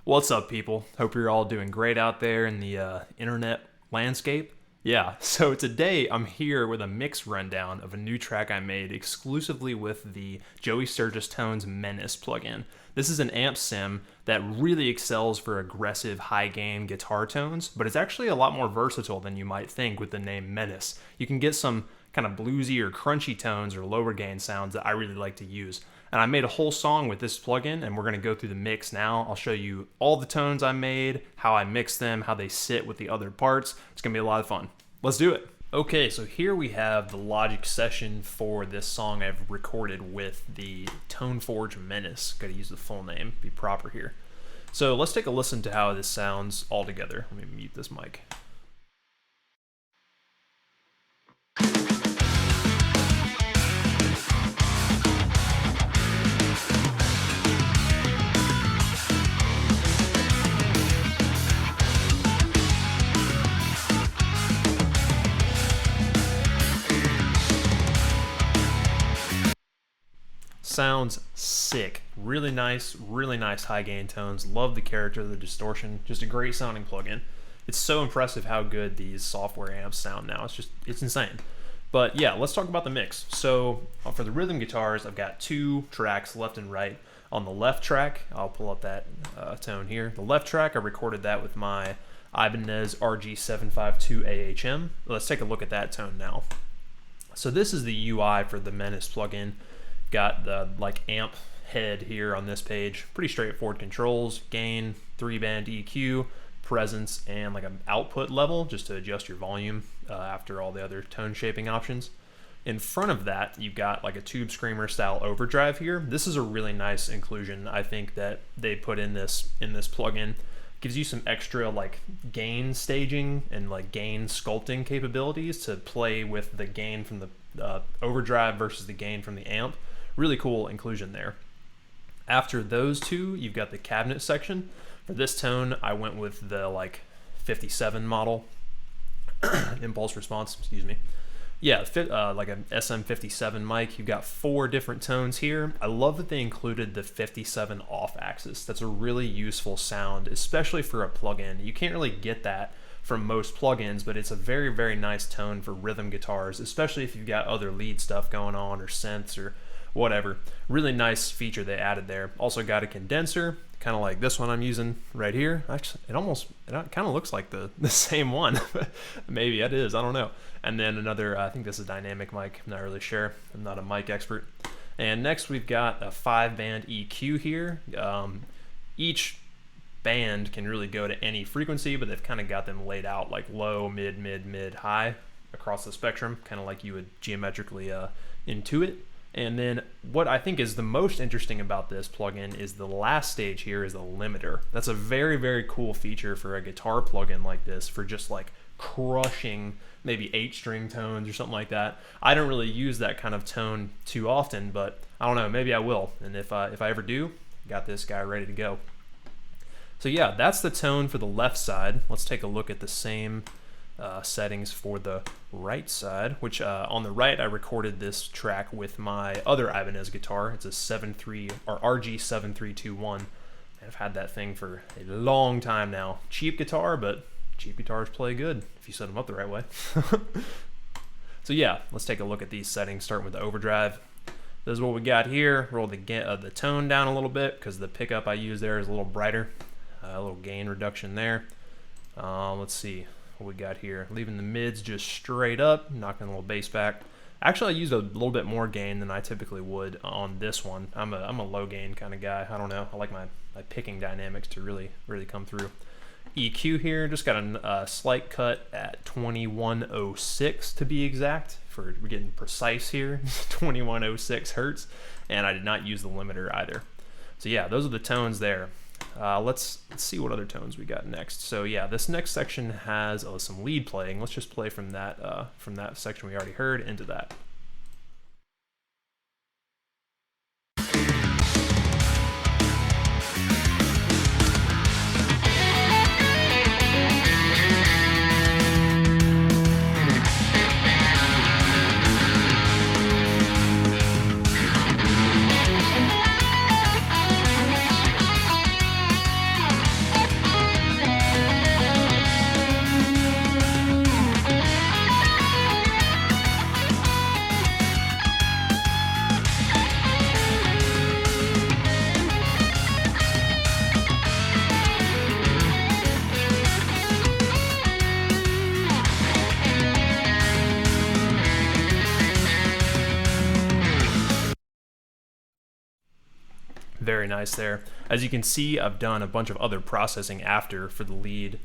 What's up, people? Hope you're all doing great out there in the internet landscape. Yeah, so today I'm here with a mix rundown of a new track I made exclusively with the Joey Sturgis Tones MENACE plugin. This is an amp sim that really excels for aggressive high-gain guitar tones, but it's actually a lot more versatile than you might think with the name MENACE. You can get some kind of bluesy or crunchy tones or lower gain sounds that I really like to use. And I made a whole song with this plugin, and we're going to go through the mix now. I'll show you all the tones I made, how I mix them, how they sit with the other parts. It's going to be a lot of fun. Let's do it. Okay, so here we have the Logic session for this song I've recorded with the Toneforge MENACE. Got to use the full name, be proper here. So let's take a listen to how this sounds all together. Let me mute this mic. Sounds sick. Really nice high gain tones. Love the character, the distortion. Just a great sounding plugin. It's so impressive how good these software amps sound now. It's insane. But yeah, let's talk about the mix. So for the rhythm guitars, I've got two tracks left and right. On the left track, I'll pull up that tone here. The left track, I recorded that with my Ibanez RG752 AHM. Let's take a look at that tone now. So this is the UI for the MENACE plugin. Got the amp head here on this page. Pretty straightforward controls: gain, 3-band EQ, presence, and like an output level just to adjust your volume after all the other tone shaping options. In front of that, you've got like a tube screamer style overdrive here. This is a really nice inclusion, I think, that they put in this plugin. Gives you some extra like gain staging and like gain sculpting capabilities to play with the gain from the overdrive versus the gain from the amp. Really cool inclusion there. After those two, you've got the cabinet section. For this tone, I went with the 57 model impulse response, excuse me. Yeah, like an SM57 mic. You've got 4 different tones here. I love that they included the 57 off axis. That's a really useful sound, especially for a plugin. You can't really get that from most plugins, but it's a very nice tone for rhythm guitars, especially if you've got other lead stuff going on or synths or whatever. Really nice feature they added there. Also got a condenser, kind of like this one I'm using right here. Actually, it kind of looks like the same one. Maybe it is, I don't know. And then another, I think this is a dynamic mic, I'm not really sure. I'm not a mic expert. And next we've got a 5-band EQ here. Each band can really go to any frequency, but they've kind of got them laid out like low, mid, high across the spectrum, kind of like you would geometrically intuit. And then what I think is the most interesting about this plugin is the last stage here is a limiter. That's a very cool feature for a guitar plugin like this, for just like crushing maybe 8-string tones or something like that. I don't really use that kind of tone too often, but I don't know, maybe I will. And if I ever do, got this guy ready to go. So yeah, that's the tone for the left side. Let's take a look at the same settings for the right side, which on the right I recorded this track with my other Ibanez guitar. It's a RG7321. I've had that thing for a long time now. Cheap guitar, but cheap guitars play good if you set them up the right way. So yeah, let's take a look at these settings, starting with the overdrive. This is what we got here. Roll the tone down a little bit because the pickup I use there is a little brighter. A little gain reduction there. Let's see what we got here. Leaving the mids just straight up, knocking a little bass back. Actually, I used a little bit more gain than I typically would on this one. I'm a low gain kind of guy. I don't know. I like my picking dynamics to really come through. EQ here, just got a slight cut at 2106 to be exact. We're getting precise here, 2106 hertz, and I did not use the limiter either. So yeah, those are the tones there. Let's see what other tones we got next. So yeah, this next section has some lead playing. Let's just play from that section we already heard into that. Very nice there. As you can see, I've done a bunch of other processing after for the lead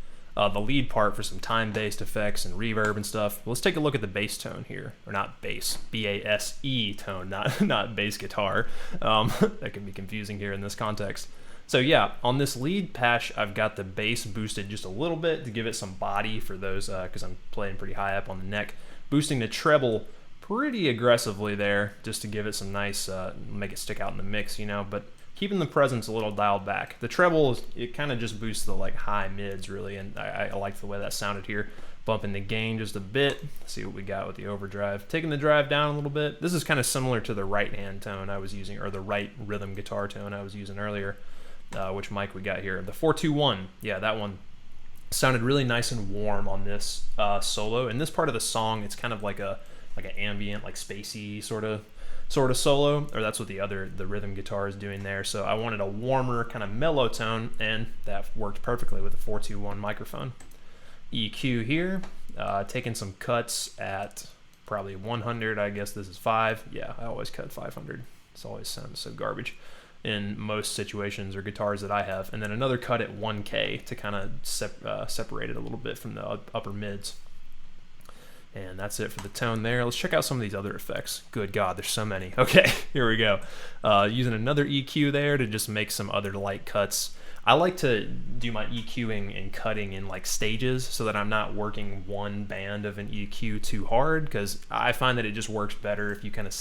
part for some time-based effects and reverb and stuff. Let's take a look at the bass tone here, or not bass, B-A-S-E tone, not bass guitar. That can be confusing here in this context. So yeah, on this lead patch, I've got the bass boosted just a little bit to give it some body for those, because I'm playing pretty high up on the neck. Boosting the treble pretty aggressively there, just to give it some nice, make it stick out in the mix, you know, but keeping the presence a little dialed back. The treble, it kind of just boosts the like high mids really, and I like the way that sounded here. Bumping the gain just a bit. Let's see what we got with the overdrive. Taking the drive down a little bit. This is kind of similar to the right hand tone I was using, or the right rhythm guitar tone I was using earlier. Which mic we got here? The 421. Yeah, that one sounded really nice and warm on this solo. In this part of the song, it's kind of like an ambient, like spacey sort of solo, or that's what the rhythm guitar is doing there. So I wanted a warmer kind of mellow tone, and that worked perfectly with the 421 microphone. EQ here, taking some cuts at probably 100. I guess this is 5. Yeah, I always cut 500. This always sounds so garbage in most situations or guitars that I have. And then another cut at 1K to kind of separate it a little bit from the upper mids. And that's it for the tone there. Let's check out some of these other effects. Good God, there's so many. Okay, here we go. Using another EQ there to just make some other light cuts. I like to do my EQing and cutting in like stages so that I'm not working one band of an EQ too hard, because I find that it just works better if you kind of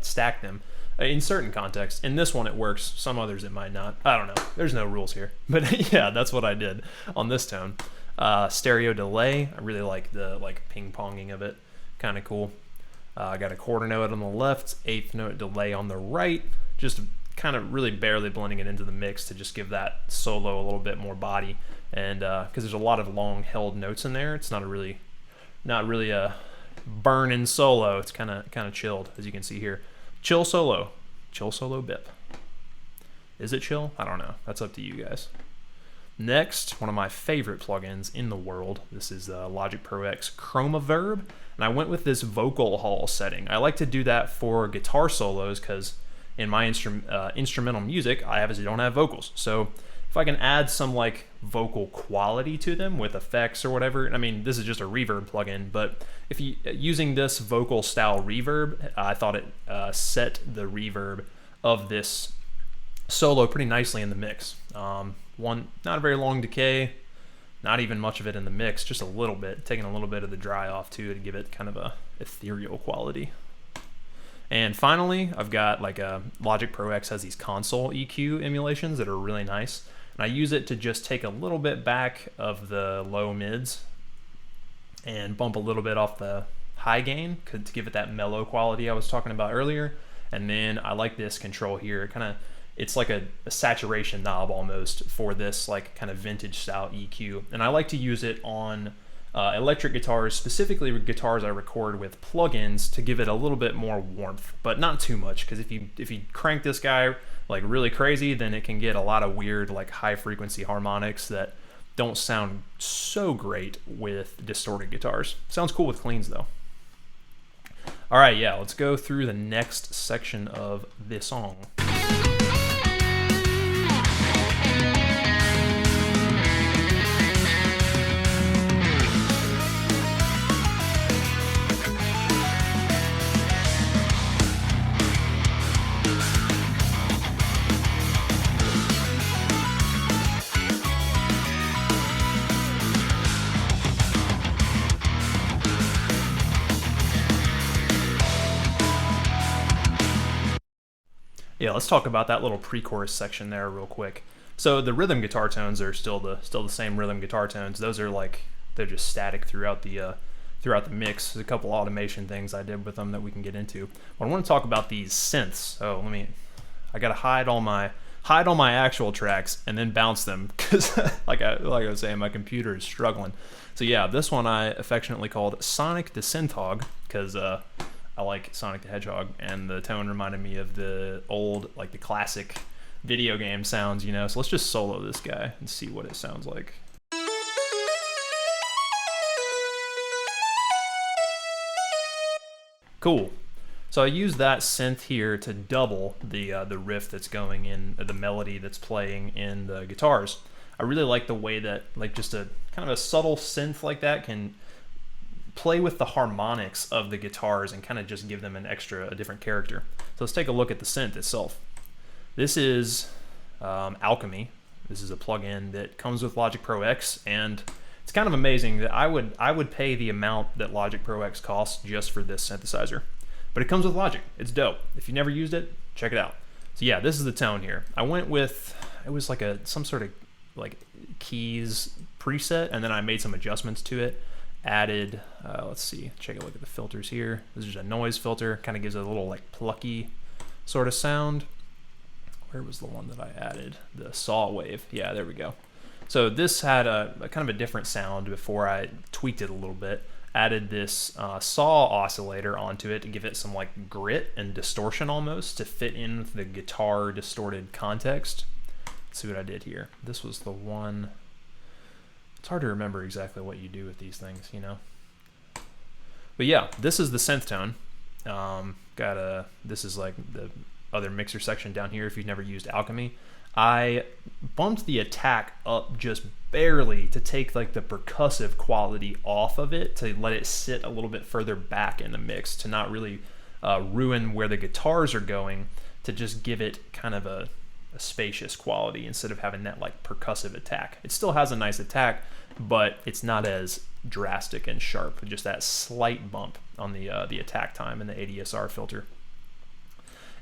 stack them in certain contexts. In this one it works, some others it might not. I don't know, there's no rules here. But yeah, that's what I did on this tone. Stereo delay, I really like the ping-ponging of it, kind of cool. I got a quarter note on the left, eighth note delay on the right, just kind of really barely blending it into the mix to just give that solo a little bit more body. And because there's a lot of long held notes in there, it's not really a burning solo. It's kind of chilled, as you can see here. Chill solo bip. Is it chill? I don't know. That's up to you guys. Next, one of my favorite plugins in the world. This is Logic Pro X Chroma Verb, and I went with this vocal hall setting. I like to do that for guitar solos because in my instrumental music, I obviously don't have vocals. So if I can add some like vocal quality to them with effects or whatever, I mean, this is just a reverb plugin, but if you using this vocal style reverb, I thought it set the reverb of this solo pretty nicely in the mix. One, not a very long decay, not even much of it in the mix, just a little bit, taking a little bit of the dry off too to give it kind of a ethereal quality. And finally, I've got like a Logic Pro X has these console EQ emulations that are really nice. And I use it to just take a little bit back of the low mids and bump a little bit off the high gain to give it that mellow quality I was talking about earlier. And then I like this control here. It's like a saturation knob almost for this like kind of vintage style EQ. And I like to use it on electric guitars, specifically guitars I record with plugins, to give it a little bit more warmth, but not too much, because if you crank this guy like really crazy, then it can get a lot of weird like high frequency harmonics that don't sound so great with distorted guitars. Sounds cool with cleans though. All right, yeah, let's go through the next section of this song. Yeah, let's talk about that little pre-chorus section there real quick. So the rhythm guitar tones are still the same rhythm guitar tones. Those are like, they're just static throughout the mix. There's a couple automation things I did with them that we can get into. But I want to talk about these synths. Oh, I gotta hide all my actual tracks and then bounce them, because like I was saying, my computer is struggling. So yeah, this one I affectionately called Sonic the Synthog, because I like Sonic the Hedgehog, and the tone reminded me of the old, like the classic video game sounds, you know. So let's just solo this guy and see what it sounds like. Cool. So I use that synth here to double the riff that's going in, the melody that's playing in the guitars. I really like the way that like just a kind of a subtle synth like that can play with the harmonics of the guitars and kind of just give them a different character. So let's take a look at the synth itself. This is Alchemy. This is a plugin that comes with Logic Pro X, and it's kind of amazing that I would pay the amount that Logic Pro X costs just for this synthesizer. But it comes with Logic. It's dope. If you never used it, check it out. So yeah, this is the tone here. I went with, it was like some sort of like keys preset, and then I made some adjustments to it. Added, let's see, take a look at the filters here. This is just a noise filter, kind of gives it a little like plucky sort of sound. Where was the one that I added? The saw wave. Yeah, there we go. So this had a kind of a different sound before I tweaked it a little bit. Added this saw oscillator onto it to give it some like grit and distortion almost to fit in with the guitar distorted context. Let's see what I did here. This was the one. It's hard to remember exactly what you do with these things, you know. But yeah, this is the synth tone. This is like the other mixer section down here if you've never used Alchemy. I bumped the attack up just barely to take like the percussive quality off of it, to let it sit a little bit further back in the mix, to not really ruin where the guitars are going, to just give it kind of a spacious quality instead of having that like percussive attack. It still has a nice attack, but it's not as drastic and sharp, just that slight bump on the attack time in the ADSR filter.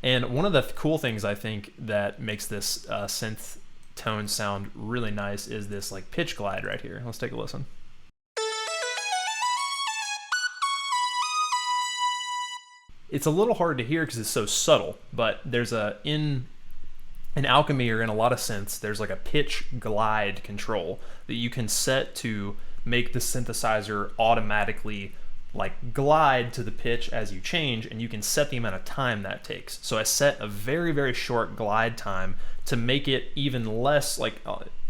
And one of the cool things I think that makes this synth tone sound really nice is this like pitch glide right here. Let's take a listen. It's a little hard to hear because it's so subtle, but there's in Alchemy or in a lot of synths, there's like a pitch glide control that you can set to make the synthesizer automatically like glide to the pitch as you change, and you can set the amount of time that takes. So I set a very, very short glide time to make it even less like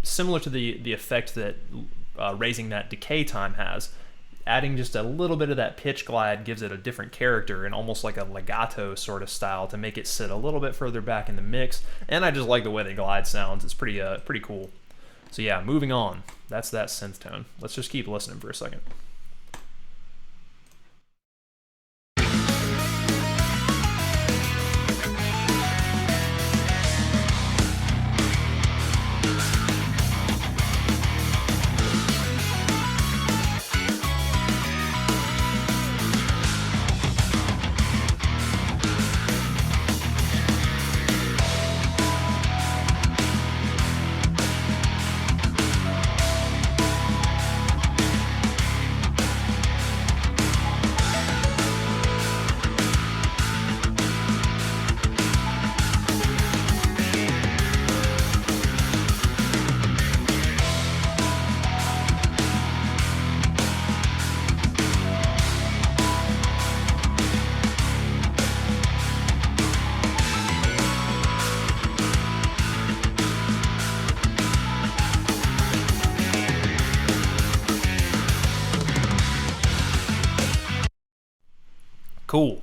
similar to the effect that raising that decay time has. Adding just a little bit of that pitch glide gives it a different character and almost like a legato sort of style to make it sit a little bit further back in the mix. And I just like the way the glide sounds. It's pretty cool. So yeah, moving on. That's that synth tone. Let's just keep listening for a second. Cool.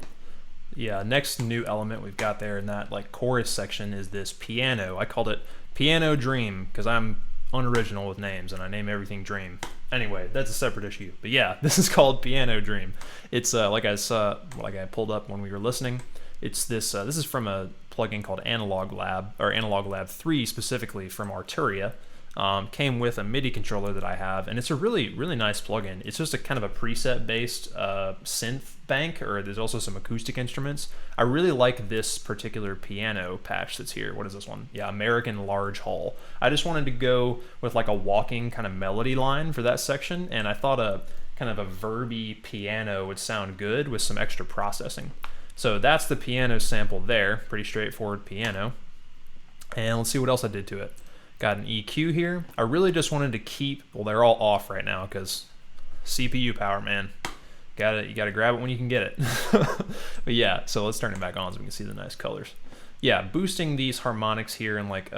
Yeah, next new element we've got there in that like chorus section is this piano. I called it Piano Dream because I'm unoriginal with names and I name everything Dream. Anyway, that's a separate issue. But yeah, this is called Piano Dream. It's like I pulled up when we were listening. It's this. This is from a plugin called Analog Lab, or Analog Lab 3 specifically from Arturia. Came with a MIDI controller that I have, and it's a really, really nice plugin. It's just a kind of a preset-based synth bank, or there's also some acoustic instruments. I really like this particular piano patch that's here. What is this one? Yeah, American Large Hall. I just wanted to go with like a walking kind of melody line for that section, and I thought a kind of a verby piano would sound good with some extra processing. So that's the piano sample there, pretty straightforward piano. And let's see what else I did to it. Got an EQ here. I really just wanted to keep, well, they're all off right now because CPU power, man. You gotta grab it when you can get it. But yeah, so let's turn it back on so we can see the nice colors. Yeah, boosting these harmonics here in like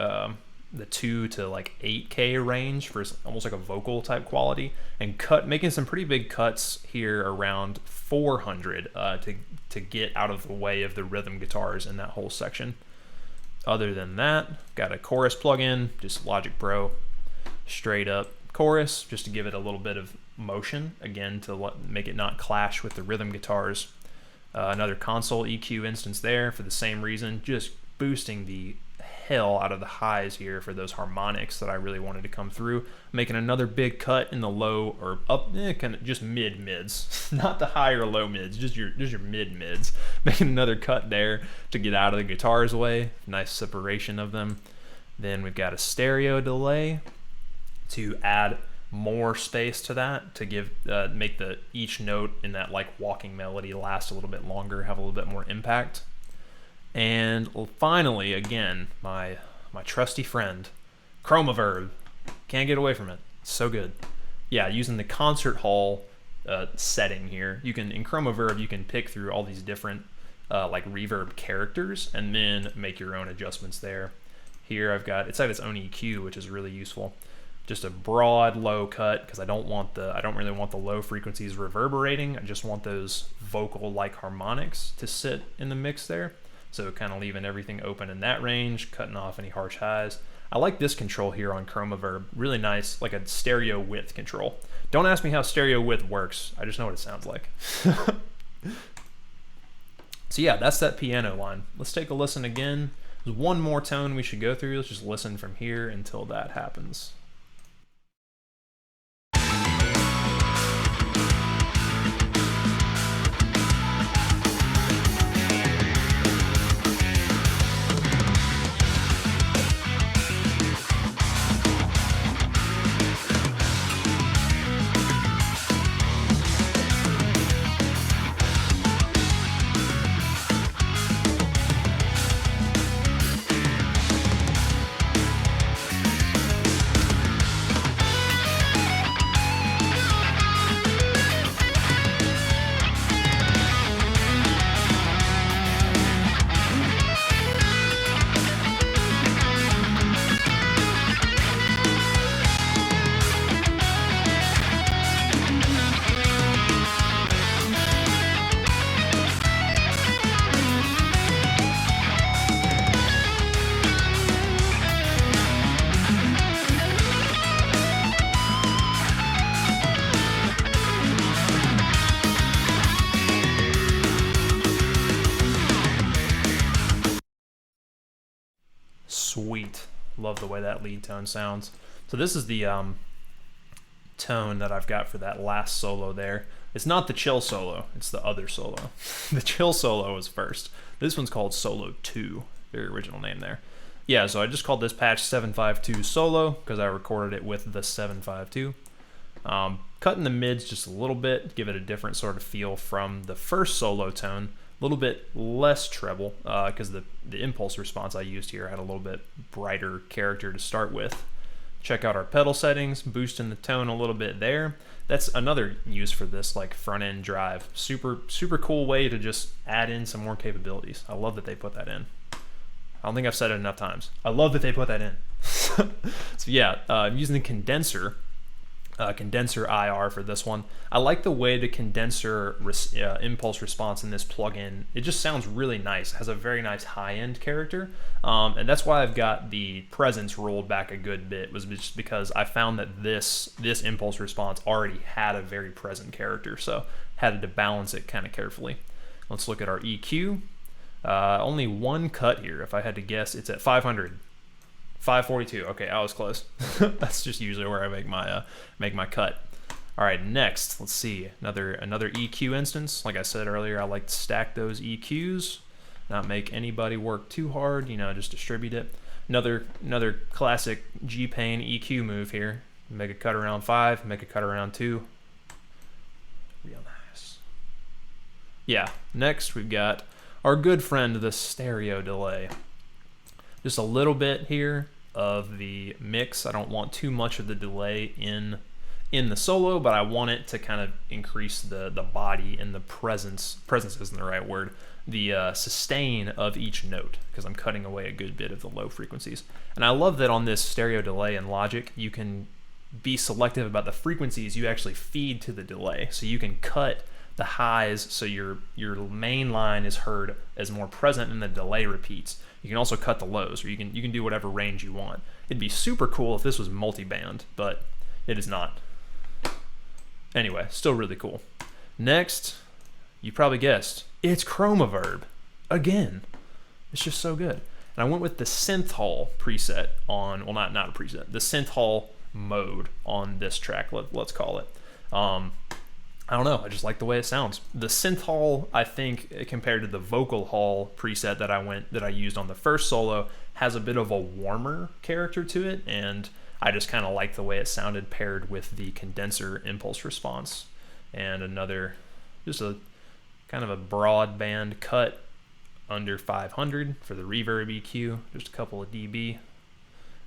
the 2 to like 8K range for almost like a vocal type quality, and making some pretty big cuts here around 400 to get out of the way of the rhythm guitars in that whole section. Other than that, got a chorus plugin, just Logic Pro, straight up chorus, just to give it a little bit of motion, again, to make it not clash with the rhythm guitars. Another console EQ instance there for the same reason, just boosting the hell out of the highs here for those harmonics that I really wanted to come through. Making another big cut in the low or up, kind of just mids, not the high or low mids, just your mids. Making another cut there to get out of the guitar's way. Nice separation of them. Then we've got a stereo delay to add more space to that, to give make each note in that like walking melody last a little bit longer, have a little bit more impact. And finally, again, my trusty friend, Chromaverb. Can't get away from it. It's so good. Yeah, using the concert hall setting here, you can, in Chromaverb, you can pick through all these different like reverb characters and then make your own adjustments there. Here I've got, it's at its own EQ, which is really useful. Just a broad low cut, because I don't really want the low frequencies reverberating. I just want those vocal like harmonics to sit in the mix there. So kind of leaving everything open in that range, cutting off any harsh highs. I like this control here on Chromaverb. Really nice, like a stereo width control. Don't ask me how stereo width works. I just know what it sounds like. So yeah, that's that piano line. Let's take a listen again. There's one more tone we should go through. Let's just listen from here until that happens. Sweet. Love the way that lead tone sounds. So this is the tone that I've got for that last solo there. It's not the chill solo, it's the other solo. The chill solo was first. This one's called Solo 2, very original name there. Yeah, so I just called this patch 752 solo because I recorded it with the 752. Cutting the mids just a little bit, give it a different sort of feel from the first solo tone. A little bit less treble because the impulse response I used here had a little bit brighter character to start with. Check out our pedal settings, boosting the tone a little bit there. That's another use for this like front end drive. Super cool way to just add in some more capabilities. I love that they put that in. I don't think I've said it enough times. I love that they put that in. So yeah, I'm using the condenser IR for this one. I like the way the condenser impulse response in this plugin, it just sounds really nice. It has a very nice high-end character, and that's why I've got the presence rolled back a good bit, was just because I found that this impulse response already had a very present character, so had to balance it kind of carefully. Let's look at our EQ. Only one cut here. If I had to guess, it's at 500. 542. Okay, I was close. That's just usually where I make my cut. All right, next, let's see, another EQ instance. Like I said earlier, I like to stack those EQs, not make anybody work too hard. You know, just distribute it. Another classic G-Pain EQ move here. Make a cut around 5, make a cut around 2. Real nice. Yeah. Next, we've got our good friend, the stereo delay. Just a little bit here of the mix. I don't want too much of the delay in the solo, but I want it to kind of increase the body and the presence isn't the right word, the sustain of each note, because I'm cutting away a good bit of the low frequencies. And I love that on this stereo delay in Logic, you can be selective about the frequencies you actually feed to the delay. So you can cut the highs so your main line is heard as more present and the delay repeats. You can also cut the lows, or you can do whatever range you want. It'd be super cool if this was multi-band, but it is not. Anyway, still really cool. Next, you probably guessed, it's Chromaverb. Again. It's just so good. And I went with the Synth Hall preset on, well, not a preset, the Synth Hall mode on this track, let's call it. I don't know, I just like the way it sounds. The Synth Hall, I think, compared to the Vocal Hall preset that I used on the first solo, has a bit of a warmer character to it, and I just kind of like the way it sounded paired with the condenser impulse response. And another, just a kind of a broadband cut under 500 for the reverb EQ, just a couple of dB.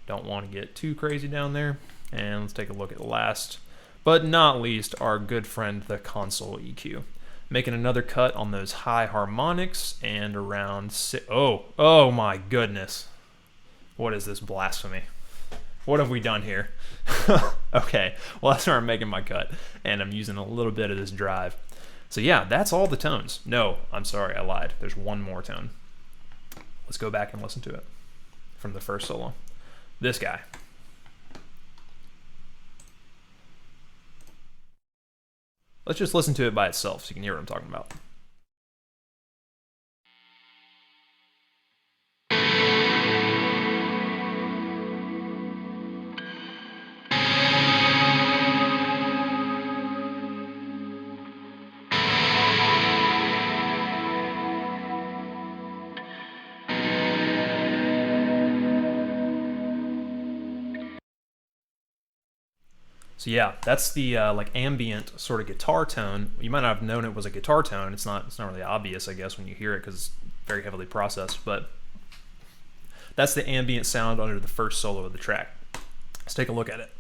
Don't want to get too crazy down there. And let's take a look at the last, but not least, our good friend, the console EQ. Making another cut on those high harmonics and around oh my goodness. What is this blasphemy? What have we done here? Okay, well, that's where I'm making my cut, and I'm using a little bit of this drive. So yeah, that's all the tones. No, I'm sorry, I lied. There's one more tone. Let's go back and listen to it from the first solo. This guy. Let's just listen to it by itself so you can hear what I'm talking about. So yeah, that's the like ambient sort of guitar tone. You might not have known it was a guitar tone. It's not really obvious, I guess, when you hear it because it's very heavily processed. But that's the ambient sound under the first solo of the track. Let's take a look at it.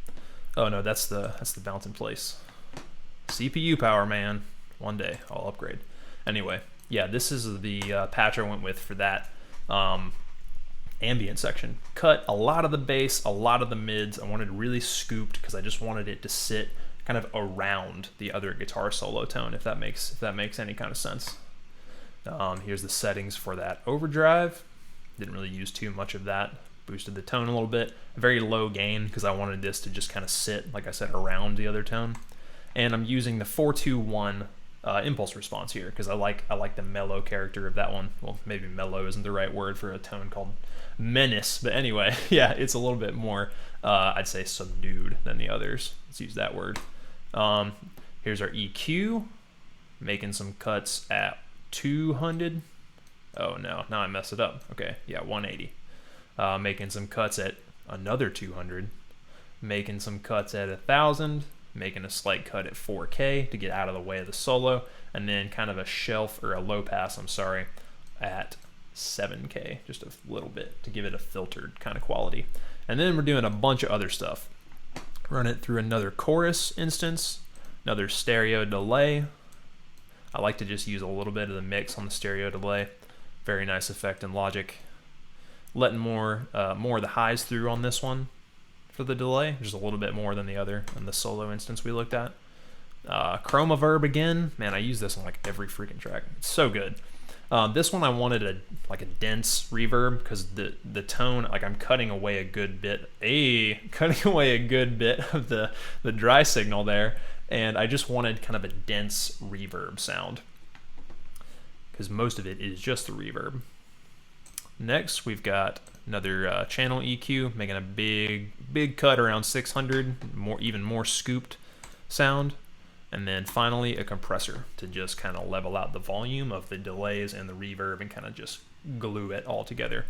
Oh no, that's the bounce in place. CPU power, man. One day I'll upgrade. Anyway, yeah, this is the patch I went with for that ambient section. Cut a lot of the bass, a lot of the mids. I wanted really scooped because I just wanted it to sit kind of around the other guitar solo tone, if that makes any kind of sense. Here's the settings for that overdrive. Didn't really use too much of that. Boosted the tone a little bit. Very low gain because I wanted this to just kind of sit, like I said, around the other tone. And I'm using the 4-2-1 impulse response here because I like the mellow character of that one. Well, maybe mellow isn't the right word for a tone called Menace, but anyway, yeah, it's a little bit more, I'd say, subdued than the others. Let's use that word. Here's our EQ, making some cuts at 200. Oh no, now I messed it up. Okay, yeah, 180. Making some cuts at another 200. Making some cuts at 1,000. Making a slight cut at 4K to get out of the way of the solo, and then kind of a shelf, or a low pass, I'm sorry, at 7K, just a little bit to give it a filtered kind of quality. And then we're doing a bunch of other stuff. Run it through another chorus instance, another stereo delay. I like to just use a little bit of the mix on the stereo delay. Very nice effect in Logic. Letting more of the highs through on this one for the delay, just a little bit more than the other in the solo instance we looked at. Chromaverb again, man, I use this on like every freaking track. It's so good. This one I wanted a dense reverb because the tone, like I'm cutting away a good bit of the dry signal there, and I just wanted kind of a dense reverb sound because most of it is just the reverb. Next, we've got another channel EQ, making a big cut around 600, even more scooped sound. And then finally a compressor to just kind of level out the volume of the delays and the reverb and kind of just glue it all together.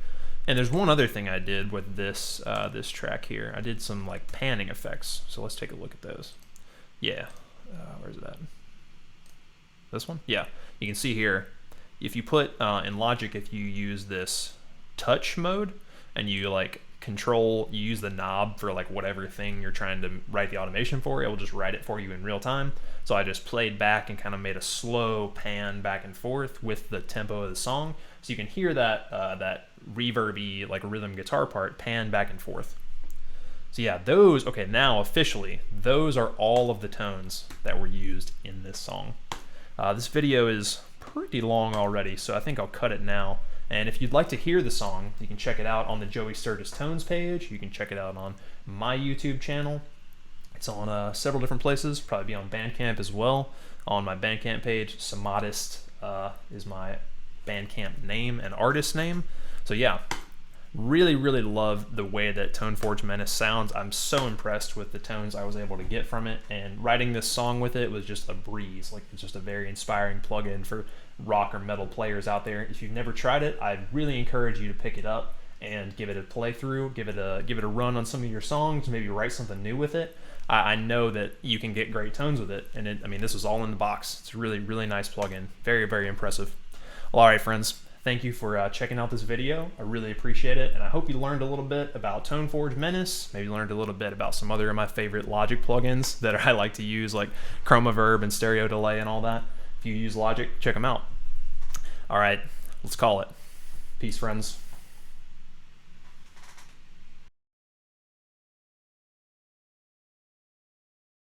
And there's one other thing I did with this this track here. I did some like panning effects. So let's take a look at those. Yeah, where's it at? This one? Yeah, you can see here, if you put in Logic, if you use this touch mode and you like control, you use the knob for like whatever thing you're trying to write the automation for, it will just write it for you in real time. So I just played back and kind of made a slow pan back and forth with the tempo of the song, so you can hear that that reverby like rhythm guitar part pan back and forth. So yeah, those, okay, now officially, those are all of the tones that were used in this song. This video is pretty long already, so I think I'll cut it now. And if you'd like to hear the song, you can check it out on the Joey Sturgis Tones page. You can check it out on my YouTube channel. It's on several different places, probably be on Bandcamp as well. On my Bandcamp page, SAMADHIST is my Bandcamp name and artist name. So yeah, really, really love the way that Toneforge MENACE sounds. I'm so impressed with the tones I was able to get from it, and writing this song with it was just a breeze. Like, it's just a very inspiring plugin for rock or metal players out there. If you've never tried it, I really encourage you to pick it up and give it a playthrough, give it a run on some of your songs, maybe write something new with it. I know that you can get great tones with it, and I mean, this was all in the box. It's a really, really nice plugin. Very, very impressive. Well, all right, friends. Thank you for checking out this video. I really appreciate it, and I hope you learned a little bit about Toneforge MENACE, maybe learned a little bit about some other of my favorite Logic plugins that I like to use, like Chroma Verb and Stereo Delay and all that. If you use Logic, check them out. All right, let's call it. Peace, friends.